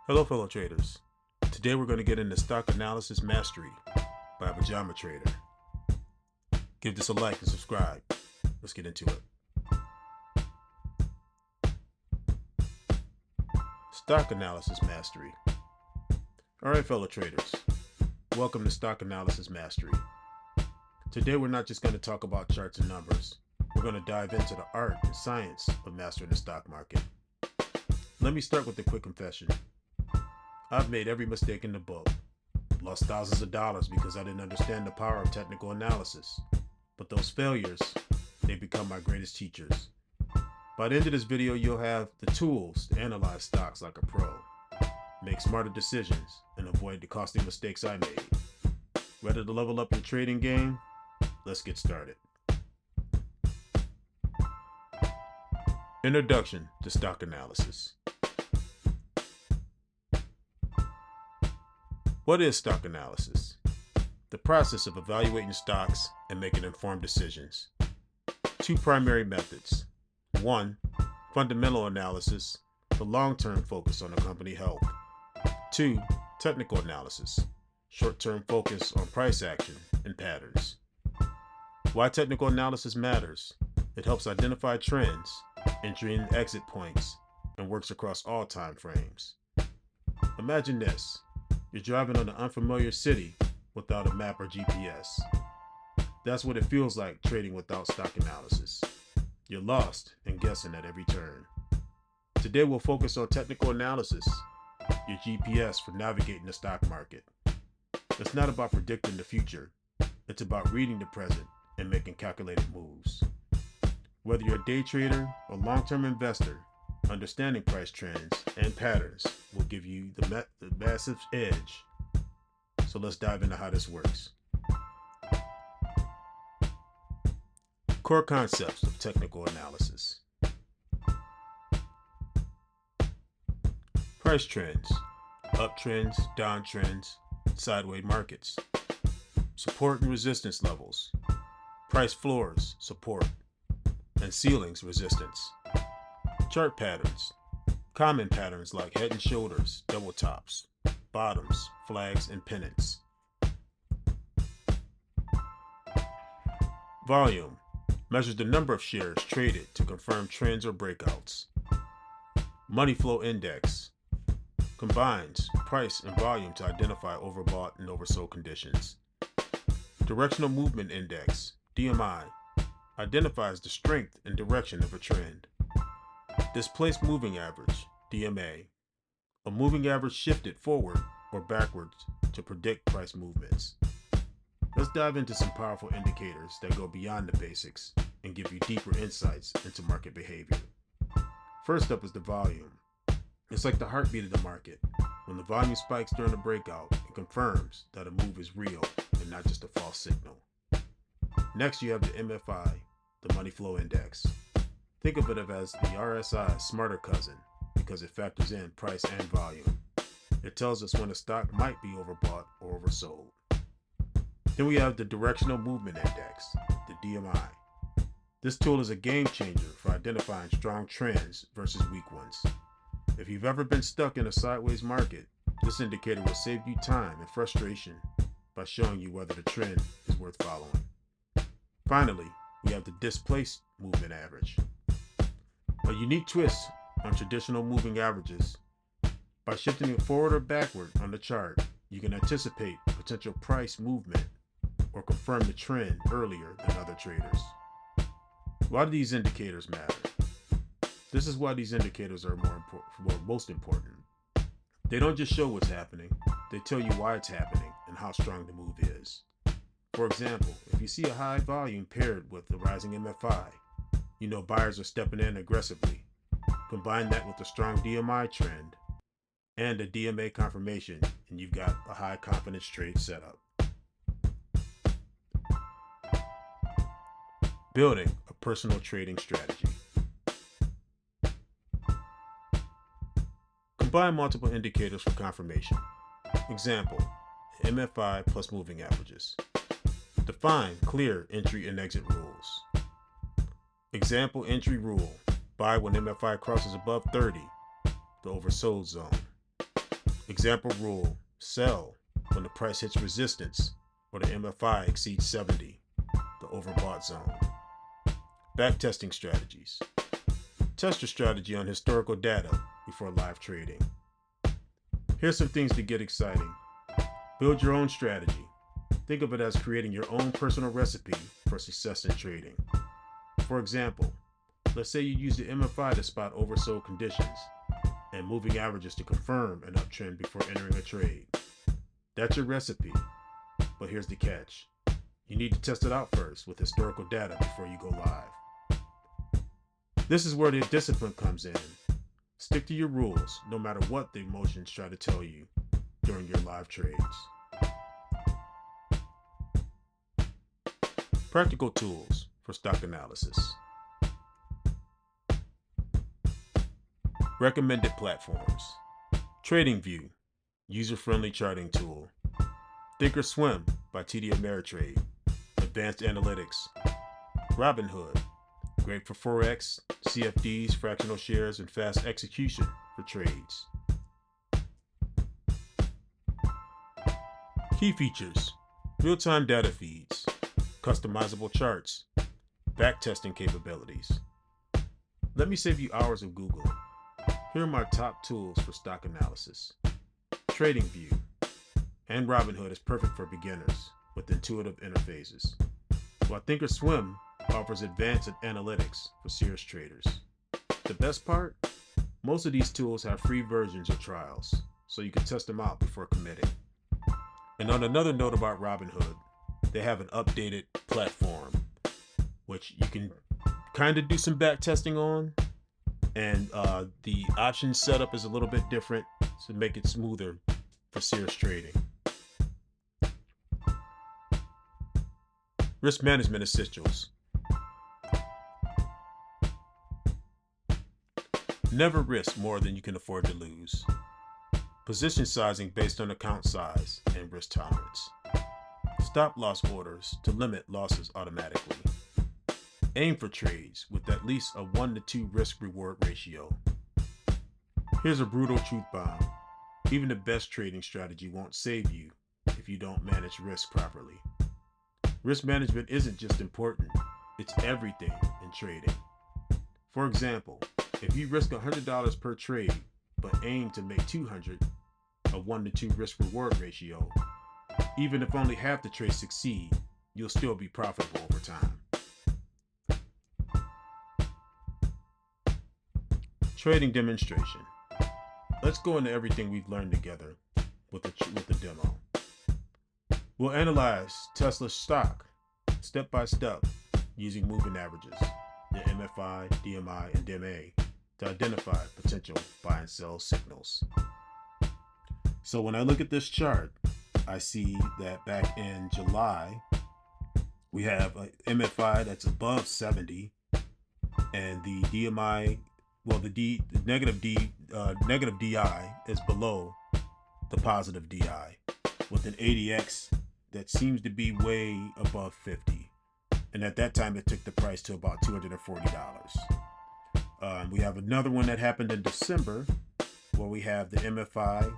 Hello fellow traders. Today we're going to get into Stock Analysis Mastery by a Pajama Trader. Give this a like and subscribe. Let's get into it. Stock Analysis Mastery. Alright fellow traders, welcome to Stock Analysis Mastery. Today we're not just going to talk about charts and numbers. We're going to dive into the art and science of mastering the stock market. Let me start with a quick confession. I've made every mistake in the book, lost thousands of dollars because I didn't understand the power of technical analysis. But those failures, they become my greatest teachers. By the end of this video, you'll have the tools to analyze stocks like a pro, make smarter decisions, and avoid the costly mistakes I made. Ready to level up your trading game? Let's get started. Introduction to Stock Analysis. What is stock analysis? The process of evaluating stocks and making informed decisions. Two primary methods. 1. Fundamental analysis, the long-term focus on a company health. 2. Technical analysis, short-term focus on price action and patterns. Why technical analysis matters? It helps identify trends, entry and exit points, and works across all time frames. Imagine this. You're driving on an unfamiliar city without a map or GPS. That's what it feels like trading without stock analysis. You're lost and guessing at every turn. Today we'll focus on technical analysis, your GPS for navigating the stock market. It's not about predicting the future. It's about reading the present and making calculated moves. Whether you're a day trader or long-term investor, understanding price trends and patterns will give you the massive edge. So let's dive into how this works. Core concepts of technical analysis. Price trends, uptrends, downtrends, sideways markets. Support and resistance levels, price floors, support, and ceilings, resistance. Chart patterns, common patterns like head and shoulders, double tops, bottoms, flags, and pennants. Volume, measures the number of shares traded to confirm trends or breakouts. Money flow index, combines price and volume to identify overbought and oversold conditions. Directional movement index, DMI, identifies the strength and direction of a trend. Displaced moving average, DMA, a moving average shifted forward or backwards to predict price movements. Let's dive into some powerful indicators that go beyond the basics and give you deeper insights into market behavior. First up is the volume. It's like the heartbeat of the market. When the volume spikes during a breakout, it confirms that a move is real and not just a false signal. Next, you have the MFI, the money flow index. Think of it as the RSI smarter cousin because it factors in price and volume. It tells us when a stock might be overbought or oversold. Then we have the directional movement index, the DMI. This tool is a game changer for identifying strong trends versus weak ones. If you've ever been stuck in a sideways market, this indicator will save you time and frustration by showing you whether the trend is worth following. Finally, we have the displaced movement average. A unique twist on traditional moving averages. By shifting it forward or backward on the chart, you can anticipate potential price movement or confirm the trend earlier than other traders. Why do these indicators matter? This is why these indicators are most important. They don't just show what's happening, they tell you why it's happening and how strong the move is. For example, if you see a high volume paired with the rising MFI, you know buyers are stepping in aggressively. Combine that with a strong DMI trend and a DMA confirmation, and you've got a high confidence trade setup. Building a personal trading strategy. Combine multiple indicators for confirmation. Example, MFI plus moving averages. Define clear entry and exit rules. Example entry rule, buy when MFI crosses above 30, the oversold zone. Example rule: sell when the price hits resistance or the MFI exceeds 70, the overbought zone. Backtesting strategies: test your strategy on historical data before live trading. Here's some things to get exciting. Build your own strategy. Think of it as creating your own personal recipe for success in trading. For example, let's say you use the MFI to spot oversold conditions and moving averages to confirm an uptrend before entering a trade. That's your recipe, but here's the catch. You need to test it out first with historical data before you go live. This is where the discipline comes in. Stick to your rules, no matter what the emotions try to tell you during your live trades. Practical tools for stock analysis. Recommended platforms: TradingView, user-friendly charting tool; Thinkorswim by TD Ameritrade, advanced analytics; Robinhood, great for Forex, CFDs, fractional shares, and fast execution for trades. Key features: real-time data feeds, customizable charts, backtesting capabilities. Let me save you hours of Googling. Here are my top tools for stock analysis. TradingView and Robinhood is perfect for beginners with intuitive interfaces, while Thinkorswim offers advanced analytics for serious traders. The best part? Most of these tools have free versions or trials, so you can test them out before committing. And on another note about Robinhood, they have an updated platform, which you can kind of do some back testing on, and the option setup is a little bit different to make it smoother for serious trading. Risk management essentials. Never risk more than you can afford to lose. Position sizing based on account size and risk tolerance. Stop loss orders to limit losses automatically. Aim for trades with at least a 1-to-2 risk-reward ratio. Here's a brutal truth bomb. Even the best trading strategy won't save you if you don't manage risk properly. Risk management isn't just important, it's everything in trading. For example, if you risk $100 per trade, but aim to make 200, a 1-to-2 risk-reward ratio, even if only half the trades succeed, you'll still be profitable over time. Trading demonstration. Let's go into everything we've learned together with the demo. We'll analyze Tesla's stock step by step using moving averages, the MFI, DMI, and DMA, to identify potential buy and sell signals. So when I look at this chart, I see that back in July, we have a MFI that's above 70, and the DMI, well, the negative DI is below the positive DI, with an ADX that seems to be way above 50. And at that time, it took the price to about $240. We have another one that happened in December, where we have the MFI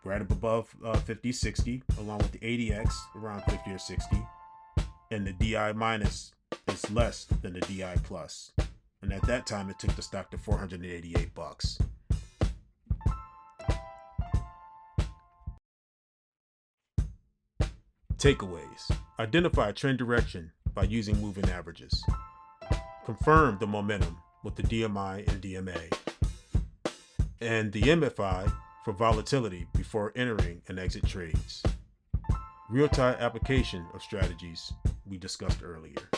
right up above 50, 60, along with the ADX around 50 or 60. And the DI minus is less than the DI plus. And at that time, it took the stock to $488. Takeaways. Identify trend direction by using moving averages. Confirm the momentum with the DMI and DMA. And the MFI for volatility before entering and exit trades. Real-time application of strategies we discussed earlier.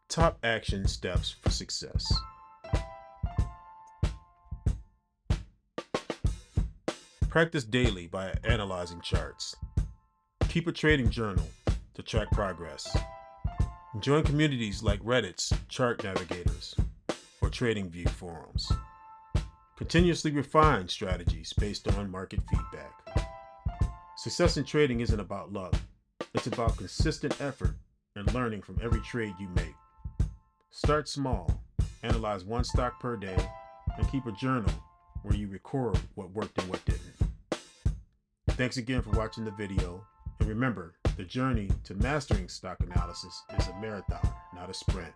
Top action steps for success. Practice daily by analyzing charts. Keep a trading journal to track progress. Join communities like Reddit's ChartNavigators or TradingView forums. Continuously refine strategies based on market feedback. Success in trading isn't about luck. It's about consistent effort and learning from every trade you make. Start small. Analyze one stock per day. and keep a journal where you record what worked and what didn't. Thanks again for watching the video, and remember, the journey to mastering stock analysis is a marathon, not a sprint.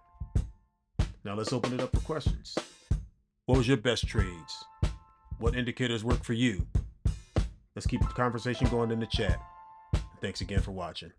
Now let's open it up for questions. What was your best trades? What indicators work for you? Let's keep the conversation going in the chat. Thanks again for watching.